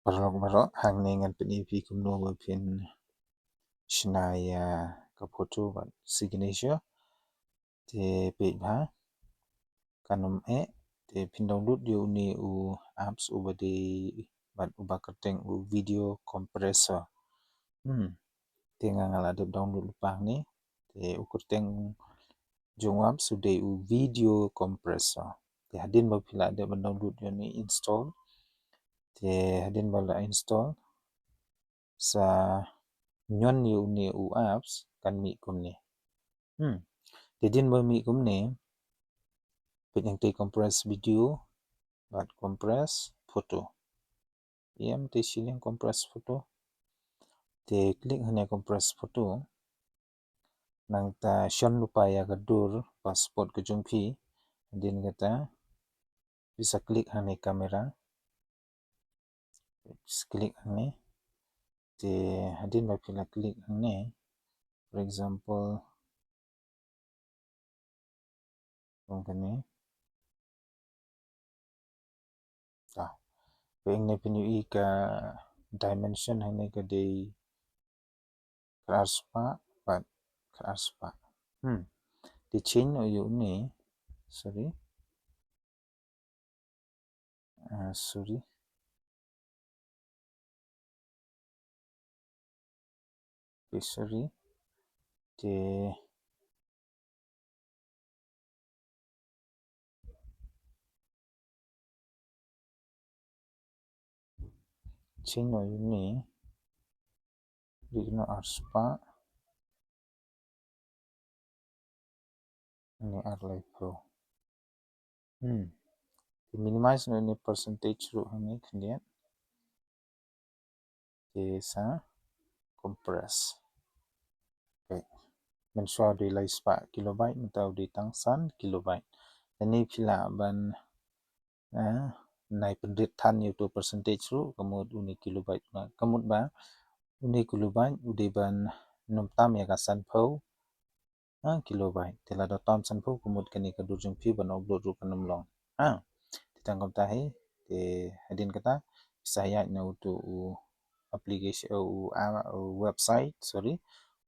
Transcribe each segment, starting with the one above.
Barok hang nengan penipi kumno bapin shnaya ka photo bat signature te page bha kanum te pin download yo ni u apps ubade bat ubakateng u video compressor te ngala de download pang ni te ukuteng jong apps ude u video compressor te hadin ba pila de download yo ni install te hadin bala install sa nyon yu ni u apps kan mi kumne te din ba mi kumne penyang te compress video bat compress photo yam te siling compress photo te klik hanya compress photo nang ta shon lupa ya gadur passport ke jungpi din kata bisa klik hanya kamera klik hanya te hadin ba pila klik hanya for example kene peng ne pinyu I ka dimension hanya ka de kraspa bat kraspa di chain yu ni sorry te chain yu ni digno arspa ni arlai pro minimize no ni percentage ru hanya khndian te sa compress mensua di lai spa kilobyte mentau di tangsan kilobyte ini pila ban nai pendit than yu to percentage ru kamut uni kilobyte ba kamut ba uni kilobyte udi ban numtam ya ka san phau kilobyte tela da tam san phau kamut kani ka dur jung phi ban upload ru kanum long titang kam ta hai te hadin kata saya na to application website sorry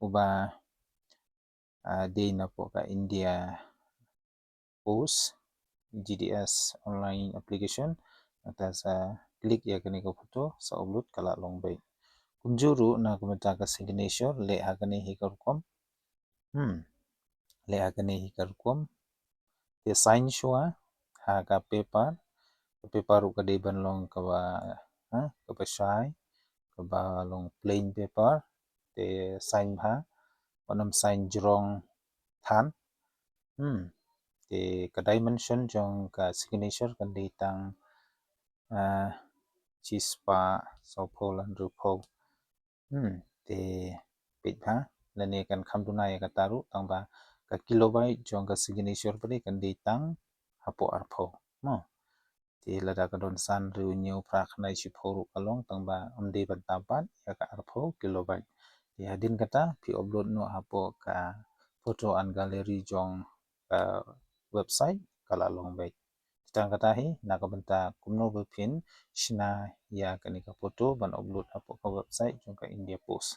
uba de na po ka India Post GDS online application atas klik ya kani ka photo sa upload kala long bai kumjuru na kumata ka signature le ha kani hi karkom le ha kani hi karkom te sign shwa ha ka paper ka de ban long ka ba ka ba shai ka ba long plain paper te sign ha onam sign jrong than te ka dimension jong ka signature kan de tang chispa sopol andru pho te pitha lane kan khamduna ya ka taru tangba ka kilobyte jong ka signature pare kan de tang hapo arpho te lada ka don san ru new pra khnai chi phoru kalong tangba amde ban tapat ya ka arpho kilobyte te hadin kata pi upload no hapo ka photo and gallery jong ka website kala long bai tang kata hi nakabynta kumno bapin shina ya kanika photo ban upload hapo ka website jong ka India Post